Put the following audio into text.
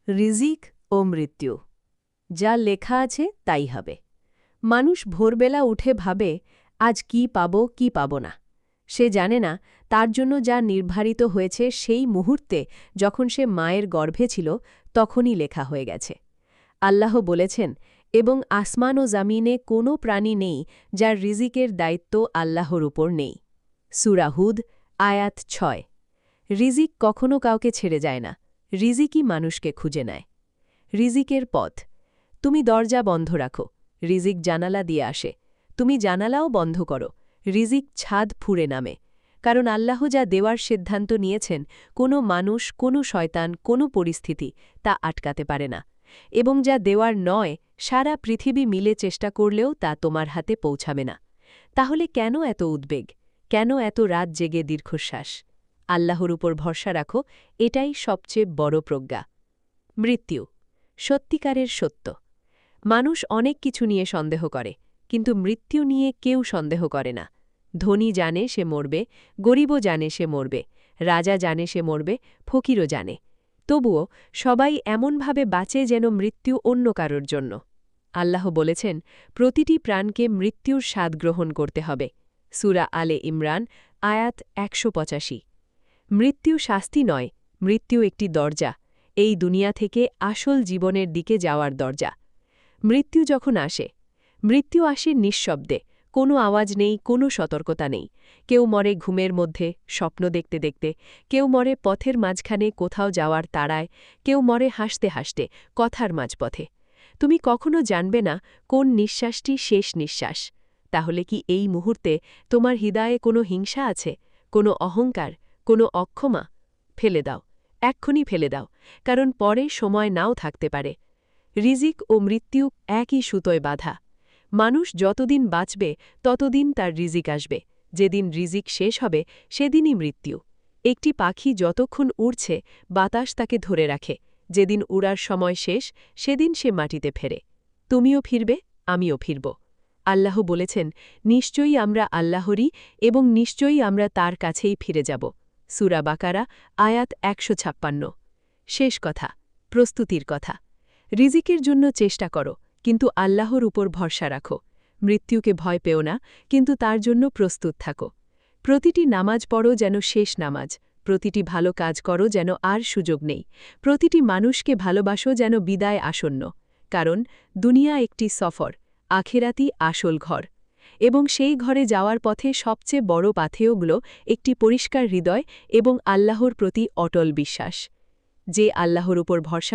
রিজিক ও মৃত্যু যা লেখা আছে তাই হবে। মানুষ ভোরবেলা উঠে ভাবে আজ কি পাব না। সে জানে না তার জন্য যা নির্ধারিত হয়েছে সেই মুহূর্তে যখন সে মায়ের গর্ভে ছিল তখনই লেখা হয়ে গেছে। আল্লাহ বলেছেন, এবং আসমান ও জামিনে কোনো প্রাণী নেই যার রিজিকের দায়িত্ব আল্লাহর উপর নেই। সূরা হুদ আয়াত ৬। রিজিক কখনো কাউকে ছেড়ে যায় না, রিজিকই মানুষকে খুঁজে নেয়। রিজিকের পথ। তুমি দরজা বন্ধ রাখো, রিজিক জানালা দিয়ে আসে। তুমি জানালাও বন্ধ করো, রিজিক ছাদ ফুঁড়ে নামে। কারণ আল্লাহ যা দেওয়ার সিদ্ধান্ত নিয়েছেন কোনো মানুষ, কোনো শয়তান, কোনো পরিস্থিতি তা আটকাতে পারে না। এবং যা দেওয়ার নয় সারা পৃথিবী মিলে চেষ্টা করলেও তা তোমার হাতে পৌঁছাবে না। তাহলে কেন এত উদ্বেগ, কেন এত রাত জেগে দীর্ঘশ্বাস? আল্লাহর উপর ভরসা রাখো, এটাই সবচেয়ে বড় প্রজ্ঞা। মৃত্যু সত্যিকারের সত্য। মানুষ অনেক কিছু নিয়ে সন্দেহ করে, কিন্তু মৃত্যু নিয়ে কেউ সন্দেহ করে না। ধনী জানে সে মরবে, গরিবও জানে সে মরবে, রাজা জানে সে মরবে, ফকিরও জানে। তবুও সবাই এমনভাবে বাঁচে যেন মৃত্যু অন্য কারোর জন্য। আল্লাহ বলেছেন, প্রতিটি প্রাণকে মৃত্যুর স্বাদ গ্রহণ করতে হবে। সূরা আলে ইমরান আয়াত ১৮৫। মৃত্যু শাস্তি নয়, মৃত্যু একটি দরজা, এই দুনিয়া থেকে আসল জীবনের দিকে যাওয়ার দরজা। মৃত্যু যখন আসে, মৃত্যু আসে নিঃশব্দে, কোনো আওয়াজ নেই, কোনো সতর্কতা নেই। কেউ মরে ঘুমের মধ্যে, স্বপ্ন দেখতে দেখতে, কেউ মরে পথের মাঝখানে কোথাও যাওয়ার তাড়ায়, কেউ মরে হাসতে হাসতে, কথার মাঝপথে। তুমি কখনো জানবে না কোন নিঃশ্বাসটি শেষ নিঃশ্বাস। তাহলে কি এই মুহূর্তে তোমার হৃদয়ে কোনো হিংসা আছে, কোনো অহংকার, কোনো অক্ষমা? ফেলে দাও, এক্ষুনি ফেলে দাও, কারণ পরে সময় নাও থাকতে পারে। রিজিক ও মৃত্যু একই সুতোয় বাঁধা। মানুষ যতদিন বাঁচবে ততদিন তার রিজিক আসবে, যেদিন রিজিক শেষ হবে সেদিনই মৃত্যু। একটি পাখি যতক্ষণ উড়ছে বাতাস তাকে ধরে রাখে, যেদিন উড়ার সময় শেষ সেদিন সে মাটিতে ফেরে। তুমিও ফিরবে, আমিও ফিরব। আল্লাহ বলেছেন, নিশ্চয়ই আমরা আল্লাহরই এবং নিশ্চয়ই আমরা তার কাছেই ফিরে যাব। সূরা বাকারা আয়াত ১৫৬। শেষ কথা, প্রস্তুতির কথা। রিজিকের জন্য চেষ্টা করো, কিন্তু আল্লাহর উপর ভরসা রাখো। মৃত্যুকে ভয় পেও না, কিন্তু তার জন্য প্রস্তুত থাকো। প্রতিটি নামাজ পড়ো যেন শেষ নামাজ, প্রতিটি ভালো কাজ করো যেন আর সুযোগ নেই, প্রতিটি মানুষকে ভালোবাসো যেন বিদায় আসন্ন। কারণ দুনিয়া একটি সফর, আখিরাতই আসল ঘর। এবং সেই ঘরে যাওয়ার পথে সবচেয়ে বড় পাথেয়গুলো একটি পরিষ্কার হৃদয় এবং আল্লাহর প্রতি অটল বিশ্বাস। যে আল্লাহর উপর ভরসা